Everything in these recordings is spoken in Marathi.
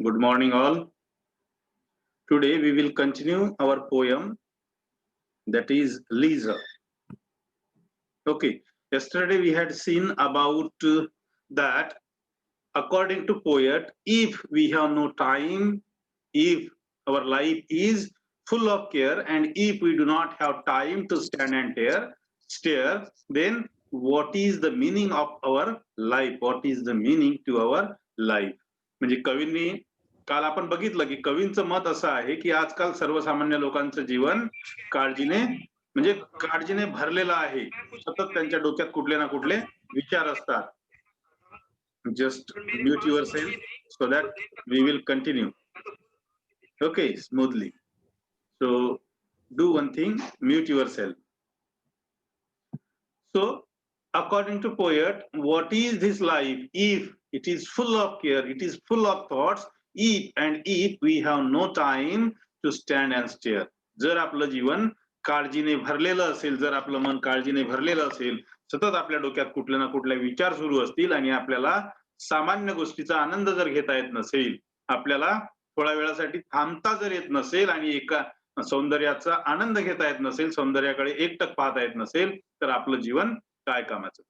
Good morning, all. Today we will continue our poem that is Leisure. Okay, yesterday we had seen about that according to poet, if we have no time, if our life is full of care, and if we do not have time to stand and stare, then what is the meaning of our life? What is the meaning to our life? म्हणजे कवींनी काल आपण बघितलं की कवींचं मत असं आहे की आजकाल सर्वसामान्य लोकांचं जीवन काळजीने म्हणजे काळजीने भरलेलं आहे. सतत त्यांच्या डोक्यात कुठले ना कुठले विचार असतात. Just mute yourself so that we will continue. Okay, smoothly. So do one thing, mute yourself. So according to poet, what is this life? If it is full of care, it is full of thoughts, if we have no time to stand and stare. जर आपलं जीवन काळजीने भरलेलं असेल, जर आपलं मन काळजीने भरलेलं असेल, सतत आपल्या डोक्यात कुठले ना कुठले विचार सुरू असतील आणि आपल्याला सामान्य गोष्टीचा आनंद जर घेता येत नसेल, आपल्याला थोड्या वेळासाठी थांबता जर येत नसेल आणि एका सौंदर्याचा आनंद घेता येत नसेल, सौंदर्याकडे एकटक पाहता येत नसेल, तर आपलं जीवन काय कामाचं?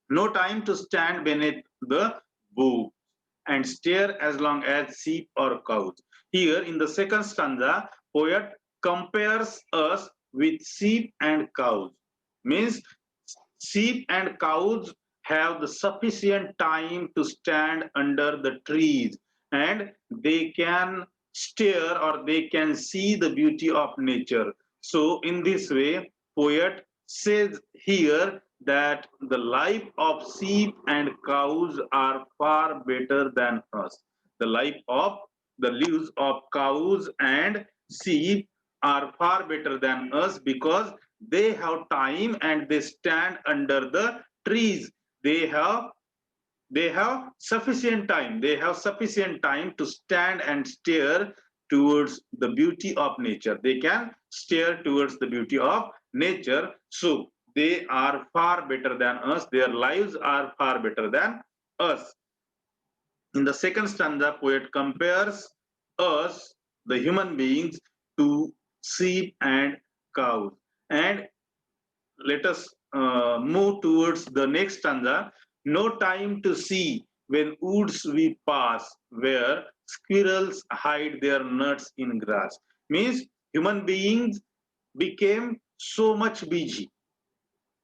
No time to stand beneath the book and stare as long as sheep or cows. Here in the second stanza, poet compares us with sheep and cows. Means sheep and cows have the sufficient time to stand under the trees and they can stare or they can see the beauty of nature. So in this way, poet says here that the life of sheep and cows are far better than us. The lives of cows and sheep are far better than us because they have time and they stand under the trees. They have sufficient time. They have sufficient time to stand and stare towards the beauty of nature. They can stare towards the beauty of nature. So they are far better than us. Their lives are far better than us. In the second stanza, poet compares us, the human beings, to sheep and cows. And let us move towards the next stanza. No time to see when woods we pass, where squirrels hide their nuts in grass. Means human beings became so much busy.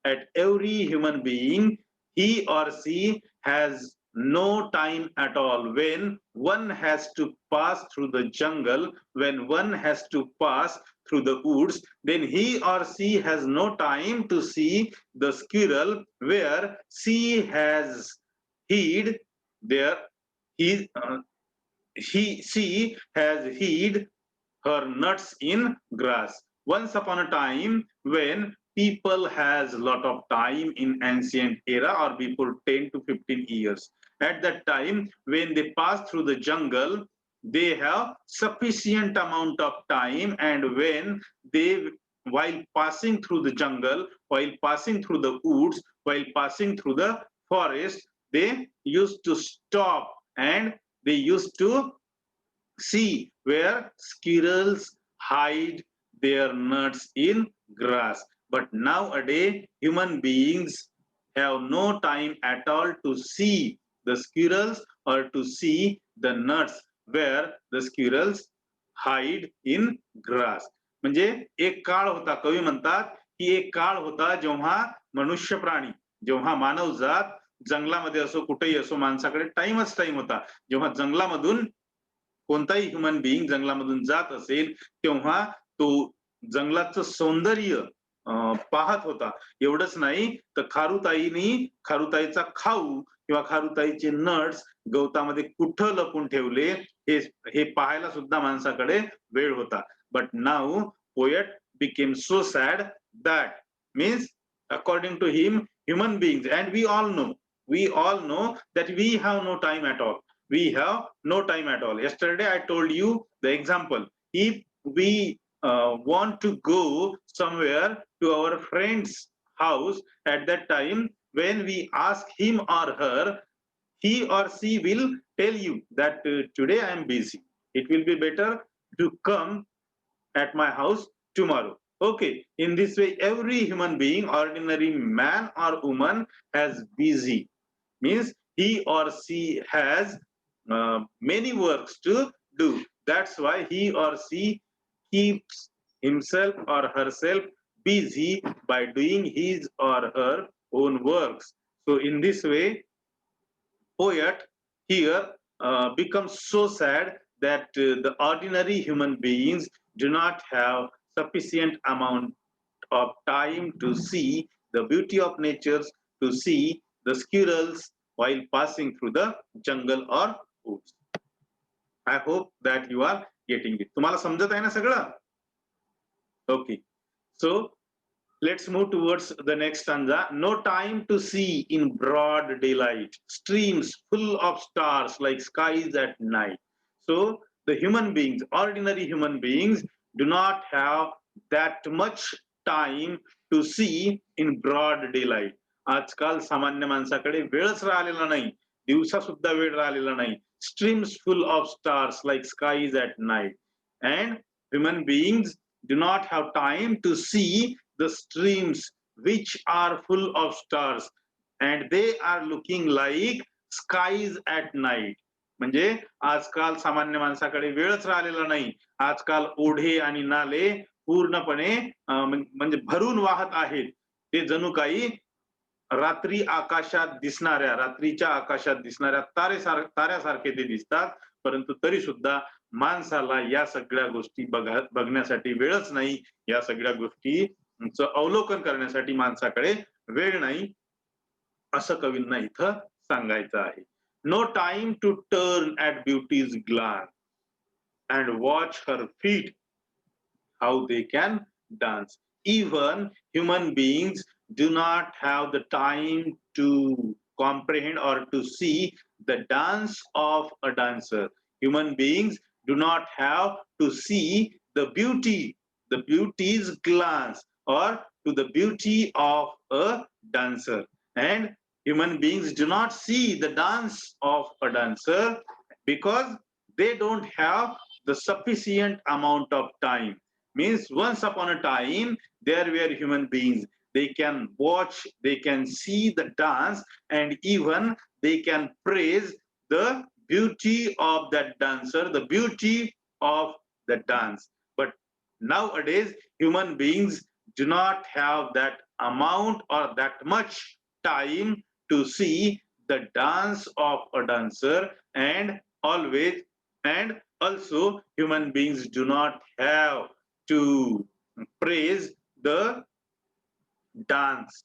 At every human being, he or she has no time at all. When one has to pass through the jungle, when one has to pass through the woods, then he or she has no time to see the squirrel where she hid there he she has hid her nuts in grass. Once upon a time, when people has a lot of time in ancient era or before 10 to 15 years, at that time when they pass through the jungle, they have sufficient amount of time, and when they while passing through the jungle, while passing through the woods, while passing through the forest, they used to stop and they used to see where squirrels hide their nuts in grass. But nowadays, human beings have no time at all to see the squirrels or to see the nuts where the squirrels hide in grass. म्हणजे एक काळ होता, कवी म्हणतात की एक काळ होता जेव्हा मनुष्य प्राणी, जेव्हा मानव जात जंगलामध्ये असो कुठेही असो, माणसाकडे टाइम होता. जेव्हा जंगलामधून कोणताही ह्युमन बिईंग जंगलामधून जात असेल तेव्हा तो जंगलाचं सौंदर्य पाहत होता. एवढंच नाही तर खारुताईचा खाऊ किंवा खारुताईचे नट्स गवतामध्ये कुठं लपून ठेवले हे पाहायला सुद्धा माणसाकडे वेळ होता. But now poet became so sad that means according to him human beings and we all know that we have no time at all. We have no time at all. Yesterday I told you the example. If we want to go somewhere to our friend's house, at that time when we ask him or her he or she will tell you that today I am busy. It will be better to come at my house tomorrow. Okay, in this way, every human being, ordinary man or woman, has busy. Means he or she has many works to do. That's why he or she keeps himself or herself busy by doing his or her own works. So in this way, poet here becomes so sad that the ordinary human beings do not have sufficient amount of time to see the beauty of nature, to see the squirrels while passing through the jungle or woods. I hope that you are getting it. तुम्हाला समजत आहे ना सगळं? Okay. So let's move towards the next stanza. No time to see in broad daylight, streams full of stars like skies at night. So the human beings, ordinary human beings, do not have that much time to see in broad daylight. आजकाल सामान्य माणसाकडे वेळच राहिलेला नाही, दिवसा सुद्धा वेळ राहिलेला नाही. Streams full of stars like skies at night. And human beings do not have time to see the streams which are full of stars and they are looking like skies at night. म्हणजे आजकाल सामान्य माणसाकडे वेळच राहिलेला नाही. आजकाल ओढे आणि नाले पूर्णपणे म्हणजे भरून वाहत आहेत. ते जणू काही रात्रीच्या आकाशात दिसणाऱ्या ताऱ्यासारखे ते दिसतात. परंतु तरी सुद्धा माणसाला या सगळ्या गोष्टी बघण्यासाठी वेळच नाही. या सगळ्या गोष्टींचं अवलोकन करण्यासाठी माणसाकडे वेळ नाही, असं कवींना इथं सांगायचं आहे. No time to turn at beauty's glance and watch her feet how they can dance. Even human beings do not have the time to comprehend or to see the dance of a dancer. Human beings do not have to see the beauty's glance or to the beauty of a dancer. And human beings do not see the dance of a dancer because they don't have the sufficient amount of time. Means once upon a time there were human beings, they can watch, they can see the dance, and even they can praise the beauty of that dancer, the beauty of the dance. But nowadays human beings do not have that amount or that much time to see the dance of a dancer. And always, and also human beings do not have to praise the dance.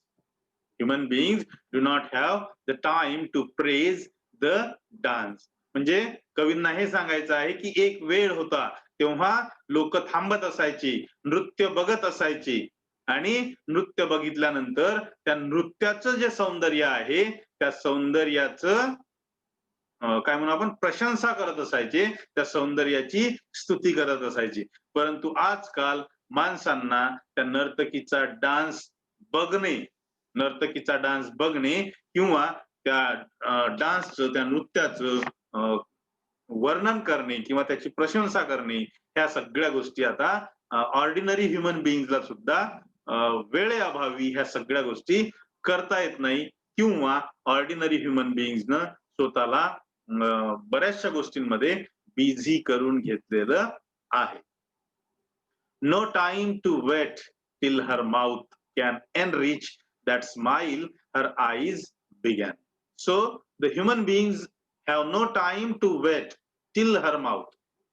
Human beings do not have the time to praise the dance. म्हणजे कवींना हे सांगायचं आहे की एक वेळ होता तेव्हा लोक थांबत असायची, नृत्य बघत असायची आणि नृत्य बघितल्यानंतर त्या नृत्याचं जे सौंदर्य आहे त्या सौंदर्याचं काय म्हणू आपण प्रशंसा करत असायचे, त्या सौंदर्याची स्तुती करत असायची. परंतु आजकाल माणसांना त्या नर्तकीचा डान्स बघणे किंवा त्या डान्सचं, त्या नृत्याचं वर्णन करणे किंवा त्याची प्रशंसा करणे, ह्या सगळ्या गोष्टी आता ऑर्डिनरी ह्युमन बीइंगला सुद्धा वेळेअभावी ह्या सगळ्या गोष्टी करता येत नाही किंवा ऑर्डिनरी ह्युमन बीइंगनं स्वतःला बऱ्याचशा गोष्टींमध्ये बिझी करून घेतलेलं आहे. No time to wait till her mouth can enrich that smile her eyes began. So the human beings have no time to wait till her mouth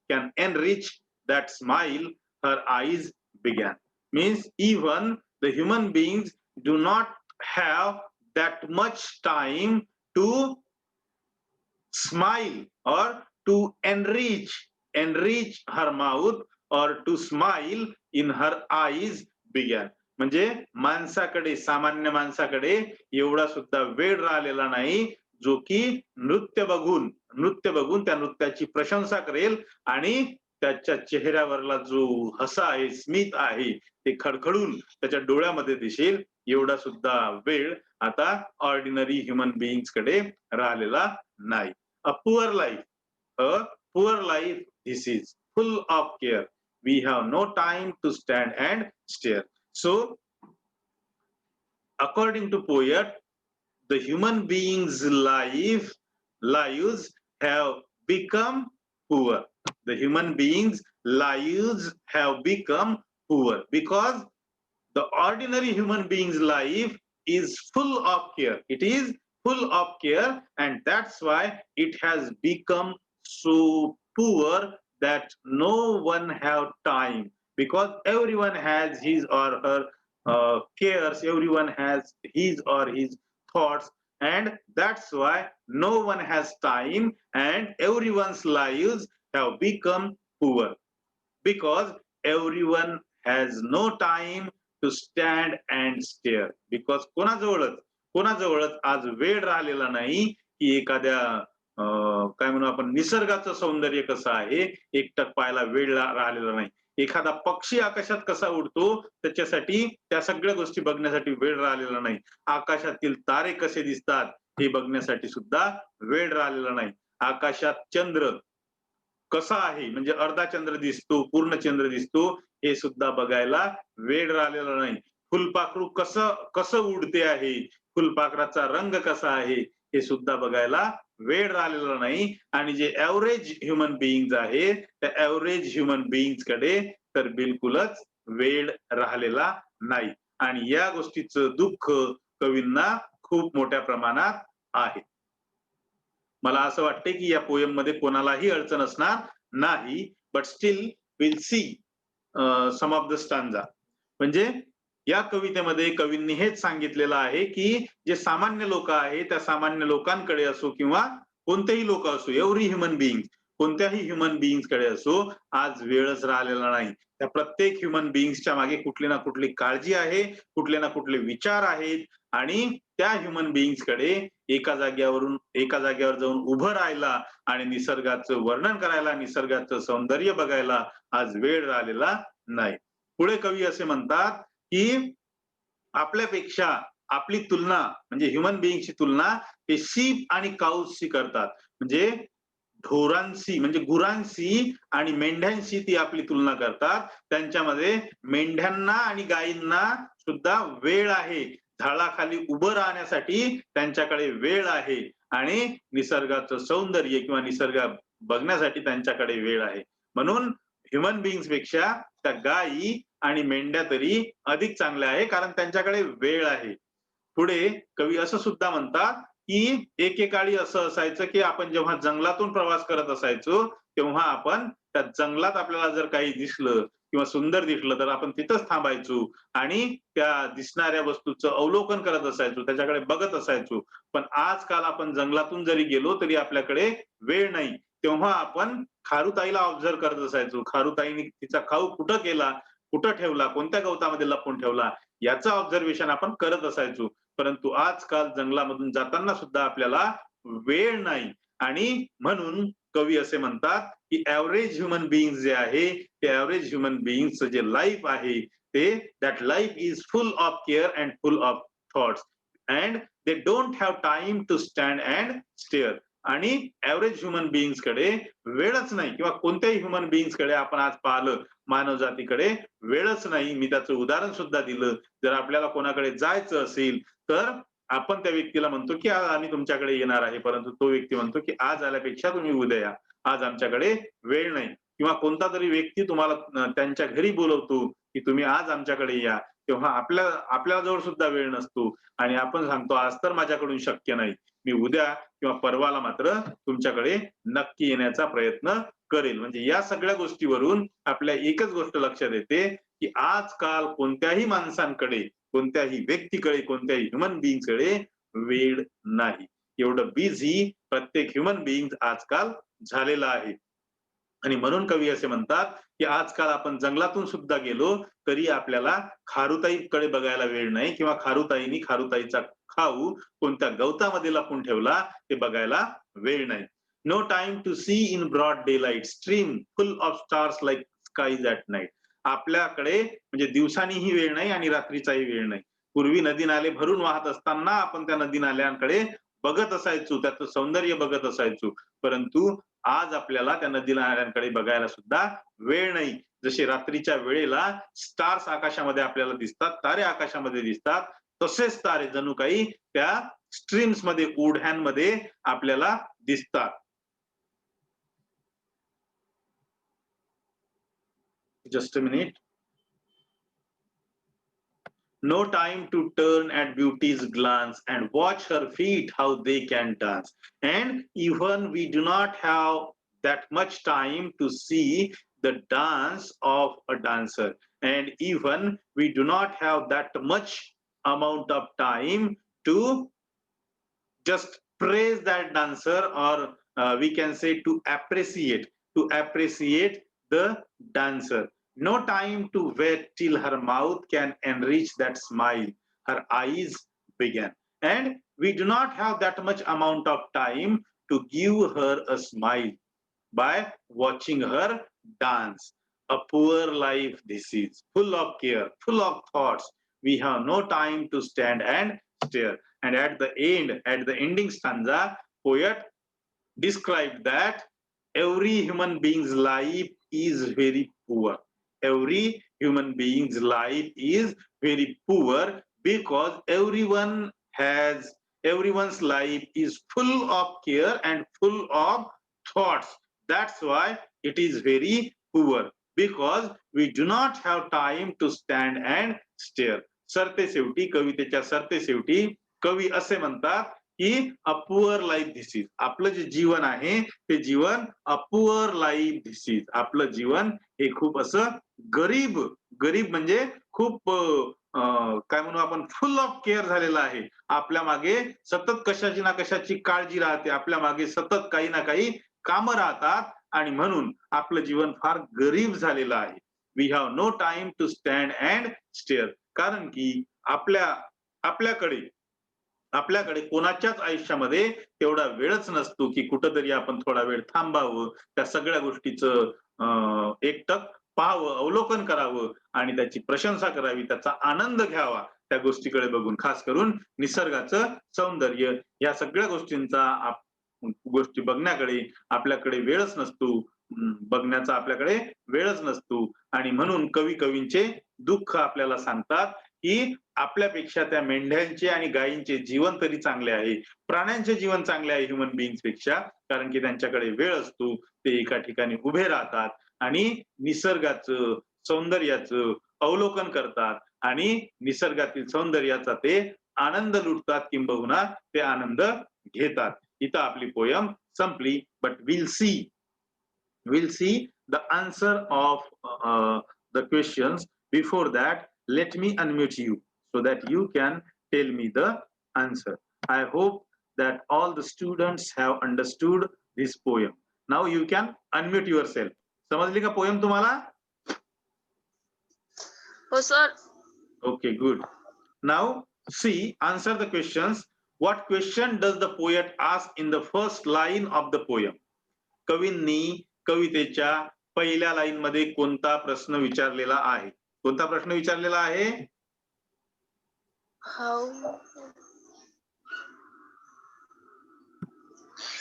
can enrich that smile her eyes began. Means even the human beings do not have that much time to smile or to enrich her mouth or to smile in her eyes began. म्हणजे माणसाकडे, सामान्य माणसाकडे एवढा सुद्धा वेळ राहिलेला नाही जो की नृत्य बघून त्या नृत्याची प्रशंसा करेल आणि त्याच्या चेहऱ्यावरला जो हसा आहे, स्मित आहे, ते खडखडून त्याच्या डोळ्यामध्ये दिसेल. एवढा सुद्धा वेळ आता ऑर्डिनरी ह्युमन बीइंग्स कडे राहिलेला नाही. अ poor life, a poor life this is full of care. We have no time to stand and stare. So, according to poet, the human beings' lives have become poor. The human beings' lives have become poor because the ordinary human being's life is full of care. It is full of care, and that's why it has become so poor that no one have time, because everyone has his or her cares, everyone has his or his thoughts, and that's why no one has time, and everyone's lives have become poor because everyone has no time to stand and stare. Because कोणाजवळच आज वेळ राहिलेला नाही की एखाद्या काय म्हणू आपण निसर्गाचं सौंदर्य कसं आहे एकटक पाहायला वेळ राहिलेला नाही. एखादा पक्षी आकाशात कसा उडतो त्याच्यासाठी त्या सगळ्या गोष्टी बघण्यासाठी वेळ राहिलेला नाही. आकाशातील तारे कसे दिसतात हे बघण्यासाठी सुद्धा वेळ राहिलेला नाही. आकाशात चंद्र कसा आहे म्हणजे अर्धा चंद्र दिसतो, पूर्ण चंद्र दिसतो हे सुद्धा बघायला वेळ राहिलेला नाही. फुलपाखरू कसं कसं उडते आहे, फुलपाखराचा रंग कसा आहे हे सुद्धा बघायला वेळ राहिलेला नाही. आणि जे एव्हरेज ह्युमन बीइंग्ज आहे त्या एव्हरेज ह्युमन बीइंग्ज कडे तर बिलकुलच वेळ राहिलेला नाही. आणि या गोष्टीचं दुःख कवींना खूप मोठ्या प्रमाणात आहे. मला असं वाटते की या पोयम मध्ये कोणालाही अडचण असणार नाही. But still will see some of the stanza. म्हणजे या कवितेमध्ये कवींनी हेच सांगितलेलं आहे की जे सामान्य लोक आहेत त्या सामान्य लोकांकडे असो किंवा कोणतेही लोक असो, एव्हरी ह्युमन बिईंग, कोणत्याही ह्युमन बीइंग्सकडे असो आज वेळच राहिलेला नाही. त्या प्रत्येक ह्युमन बीइंग्सच्या मागे कुठली ना कुठली काळजी आहे, कुठले ना कुठले विचार आहेत आणि त्या ह्युमन बीइंग्सकडे एका जागेवर जाऊन उभं राहायला आणि निसर्गाचं वर्णन करायला, निसर्गाचं सौंदर्य बघायला आज वेळ राहिलेला नाही. पुढे कवी असे म्हणतात की आपल्यापेक्षा आपली तुलना म्हणजे ह्युमन बीइंगची तुलना ते शीप आणि काऊसशी करतात. म्हणजे ढोरांशी म्हणजे गुरांशी आणि मेंढ्यांशी ती आपली तुलना करतात. त्यांच्यामध्ये मेंढ्यांना आणि गायींना सुद्धा वेळ आहे. झाडाखाली उभं राहण्यासाठी त्यांच्याकडे वेळ आहे आणि निसर्गाचं सौंदर्य किंवा निसर्ग बघण्यासाठी त्यांच्याकडे वेळ आहे. म्हणून ह्युमन बीइंग्स पेक्षा त्या गायी आणि मेंढ्या तरी अधिक चांगल्या आहे कारण त्यांच्याकडे वेळ आहे. पुढे कवी असं सुद्धा म्हणतात की एकेकाळी असं असायचं की आपण जेव्हा जंगलातून प्रवास करत असायचो तेव्हा आपण त्या जंगलात आपल्याला जर काही दिसलं किंवा सुंदर दिसलं तर आपण तिथंच थांबायचो आणि त्या दिसणाऱ्या वस्तूचं अवलोकन करत असायचो, त्याच्याकडे बघत असायचो. पण आजकाल आपण जंगलातून जरी गेलो तरी आपल्याकडे वेळ नाही. तेव्हा आपण खारुताईला ऑब्झर्व्ह करत असायचो. खारुताईने तिचा खाऊ कुठं केला, कुठं ठेवला, कोणत्या गवतामध्ये लपवून ठेवला याचं ऑब्झर्वेशन आपण करत असायचो. परंतु आजकाल जंगलामधून जाताना सुद्धा आपल्याला वेळ नाही. आणि म्हणून कवी असे म्हणतात की एव्हरेज ह्युमन बीइंग जे आहे ते एव्हरेज ह्युमन बीइंगचं जे लाईफ आहे ते that life is full of care and full of thoughts and they don't have time to stand and stare. आणि एव्हरेज ह्युमन बीइंग्स कडे वेळच नाही किंवा कोणत्याही ह्युमन बीइंग्स कडे आपण आज पाहिलं मानव जातीकडे वेळच नाही. मी त्याचं उदाहरण सुद्धा दिलं. जर आपल्याला कोणाकडे जायचं असेल तर आपण त्या व्यक्तीला म्हणतो की आज आम्ही तुमच्याकडे येणार आहे, परंतु तो व्यक्ती म्हणतो की आज आल्यापेक्षा तुम्ही उद्या या, आज आमच्याकडे वेळ नाही. किंवा कोणता तरी व्यक्ती तुम्हाला त्यांच्या घरी बोलवतो की तुम्ही आज आमच्याकडे या, तेव्हा आपल्या जवळ सुद्धा वेळ नसतो आणि आपण सांगतो आज तर माझ्याकडून शक्य नाही, मी उद्या किंवा परवाला मात्र तुमच्याकडे नक्की येण्याचा प्रयत्न करेल. म्हणजे या सगळ्या गोष्टीवरून आपल्या एकच गोष्ट लक्षात येते की आजकाल कोणत्याही माणसांकडे, कोणत्याही व्यक्तीकडे, कोणत्याही ह्युमन बीइंगकडे वेळ नाही. एवढं बिझी प्रत्येक ह्युमन बीइंग आजकाल झालेला आहे. आणि म्हणून कवी असे म्हणतात की आजकाल आपण जंगलातून सुद्धा गेलो तरी आपल्याला खारुताईकडे बघायला वेळ नाही किंवा खारुताईनी खारुताईचा खाऊ कोणत्या गवतामध्ये लपून ठेवला ते बघायला वेळ नाही. No time to see in broad daylight stream full of stars like skies at night. आपल्याकडे म्हणजे दिवसानीही वेळ नाही आणि रात्रीचाही वेळ नाही. पूर्वी नदी नाले भरून वाहत असताना आपण त्या नदी नाल्यांकडे बघत असायचो, त्याचं सौंदर्य बघत असायचो, परंतु आज आपल्याला त्या नदी नाल्यांकडे बघायला सुद्धा वेळ नाही. जसे रात्रीच्या वेळेला स्टार्स आकाशामध्ये आपल्याला दिसतात, तारे आकाशामध्ये दिसतात, तसेच तारे जणू काही त्या स्ट्रीम्स मध्ये, ओढ्यांमध्ये आपल्याला दिसतात. Just a minute. No time to turn at beauty's glance and watch her feet how they can dance. And even we do not have that much time to see the dance of a dancer. And even we do not have that much amount of time to just praise that dancer, or we can say to appreciate the dancer. No time to wait till her mouth can enrich that smile her eyes began. And we do not have that much amount of time to give her a smile by watching her dance. A poor life this is, full of care, full of thoughts. We have no time to stand and stare. And at the ending stanza, poet described that every human being's life is very poor. Every human being's life is very poor because everyone's life is full of care and full of thoughts. That's why it is very poor, because we do not have time to stand and stare. सरतेशेवटी, कवितेच्या सरतेशेवटी कवी असे म्हणतात की a poor life this is, आपलं जे जीवन आहे ते जीवन a poor life this is, आपलं जीवन हे खूप असं गरीब, गरीब म्हणजे खूप काय म्हणू आपण, फुल ऑफ केअर झालेलं आहे. आपल्या मागे सतत कशाची ना कशाची काळजी राहते, आपल्या मागे सतत काही ना काही कामं राहतात, आणि म्हणून आपलं जीवन फार गरीब झालेलं आहे. We have no time to stand and stare. कारण की आपल्याकडे कोणाच्याच आयुष्यामध्ये तेवढा वेळच नसतो की कुठंतरी आपण थोडा वेळ थांबावं, त्या सगळ्या गोष्टीचं एकटक पाहावं, अवलोकन करावं आणि त्याची प्रशंसा करावी, त्याचा आनंद घ्यावा त्या गोष्टीकडे बघून. खास करून निसर्गाचं सौंदर्य, या सगळ्या गोष्टी बघण्याकडे आपल्याकडे वेळच नसतो, बघण्याचा आपल्याकडे वेळच नसतो. आणि म्हणून कवींचे दुःख आपल्याला सांगतात की आपल्यापेक्षा त्या मेंढ्यांचे आणि गायींचे जीवन तरी चांगले आहे, प्राण्यांचे जीवन चांगले आहे ह्युमन बिईंग्स पेक्षा, कारण की त्यांच्याकडे वेळ असतो, ते एका ठिकाणी उभे राहतात आणि निसर्गाचं सौंदर्याचं अवलोकन करतात आणि निसर्गातील सौंदर्याचा ते आनंद लुटतात, किंबहुना ते आनंद घेतात. इथं आपली पोयम संपली. But we'll see the answer of the questions. Before that, let me unmute you so that you can tell me the answer. I hope that all the students have understood this poem. Now you can unmute yourself. समजली का पोयम तुम्हाला? हो sir. Okay, good. Now see, answer the questions. What question does the poet ask in the first line of the poem? कवींनी कवितेच्या पहिल्या लाईन मध्ये कोणता प्रश्न विचारलेला आहे? कोणता प्रश्न विचारलेला आहे?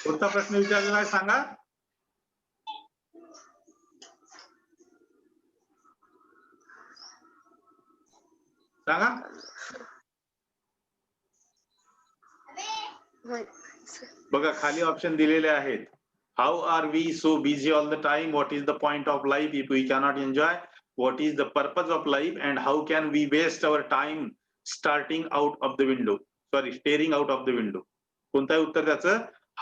कोणता प्रश्न विचारलेला आहे सांगा? सांगा. बघा खाली ऑप्शन दिलेले आहेत. How are we so busy all the time? What is the point of life if we cannot enjoy? What is the purpose of life? And how can we waste our time staring out of the window? कोणतं आहे उत्तर त्याचं?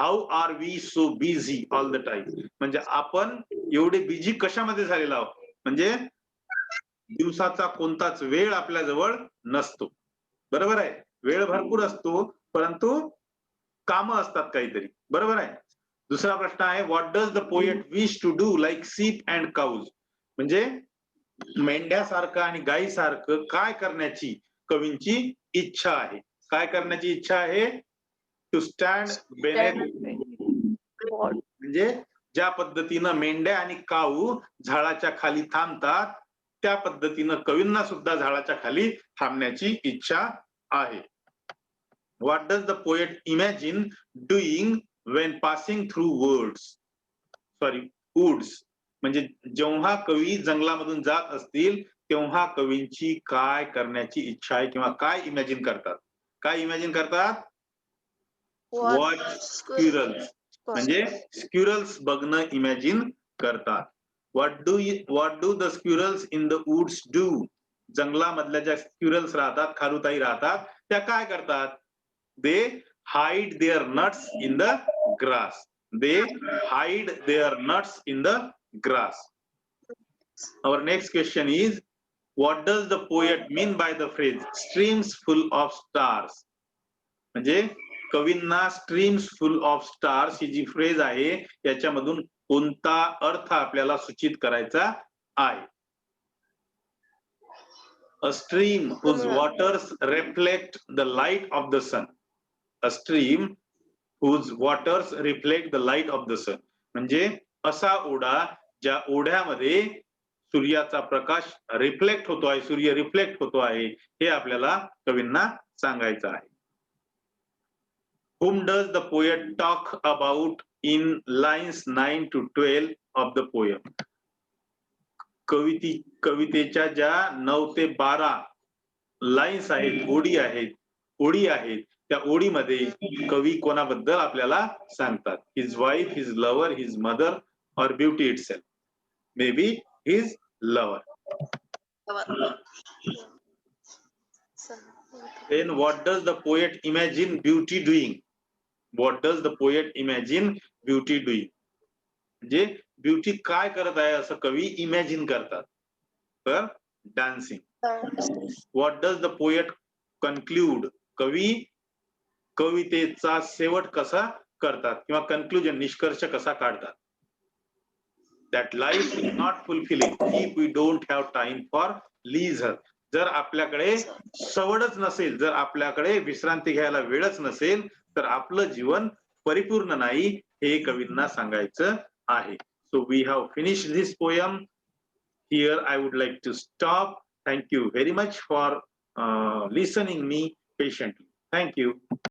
How are we so busy all the time? म्हणजे आपण एवढे बिझी कशामध्ये झालेलो आहोत? म्हणजे दिवसाचा कोणताच वेळ आपल्या जवळ नसतो. बरोबर आहे, वेळ भरपूर असतो परंतु कामं असतात काहीतरी. बरोबर आहे. दुसरा प्रश्न आहे, what does the poet wish to do like sheep and cows? म्हणजे मेंढ्यासारखं आणि गायीसारखं काय करण्याची कवींची इच्छा आहे? काय करण्याची इच्छा आहे? टू स्टँड बेनेथ, म्हणजे ज्या पद्धतीनं मेंढ्या आणि काऊ झाडाच्या खाली थांबतात त्या पद्धतीनं कवींना सुद्धा झाडाच्या खाली थांबण्याची इच्छा आहे. What does the poet imagine doing when passing through woods? म्हणजे जेव्हा कवी जंगलामधून जात असतील तेव्हा कवींची काय करण्याची इच्छा आहे किंवा काय इमॅजिन करतात? काय इमॅजिन करतात? वॉच स्क्विरल्स, म्हणजे स्क्विरल्स बघणं इमॅजिन करतात. What do the squirrels in the woods do? जंगलामधल्या ज्या स्क्विरल्स राहतात, खारुताई राहतात, त्या काय करतात? They hide their nuts in the grass. They hide their nuts in the grass. Our next question is, what does the poet mean by the phrase streams full of stars? म्हणजे कवींना streams full of stars ही जी फ्रेज आहे याच्यामधून कोणता अर्थ आपल्याला सूचित करायचा आहे? A stream whose waters reflect the light of the sun. A stream whose waters reflect the light of the sun. म्हणजे असा ओढा ज्या ओढ्यामध्ये सूर्याचा प्रकाश रिफ्लेक्ट होतो आहे, सूर्य रिफ्लेक्ट होतो आहे, हे आपल्याला कवींना सांगायचं आहे. Whom does the poet talk about in lines 9 to 12 of the poem? कवितेच्या ज्या 9 ते 12 लाईन्स आहेत, ओळी आहेत, त्या ओळीमध्ये कवी कोणाबद्दल आपल्याला सांगतात? His wife, his lover, his mother or beauty itself. May be his lover. Then what does the poet imagine beauty doing? What does the poet imagine beauty doing? म्हणजे ब्युटी काय करत आहे असं कवी इमॅजिन करतात? तर dancing. What does the poet conclude? कवी कवितेचा शेवट कसा करतात किंवा कन्क्लुजन, निष्कर्ष कसा काढतात? That life is not fulfilling if we don't have time for leisure. जर आपल्याकडे सवडच नसेल, जर आपल्याकडे विश्रांती घ्यायला वेळच नसेल, तर आपलं जीवन परिपूर्ण नाही, हे कवींना सांगायचं आहे. So we have finished this poem. Here I would like to stop. Thank you very much for listening me patiently. Thank you.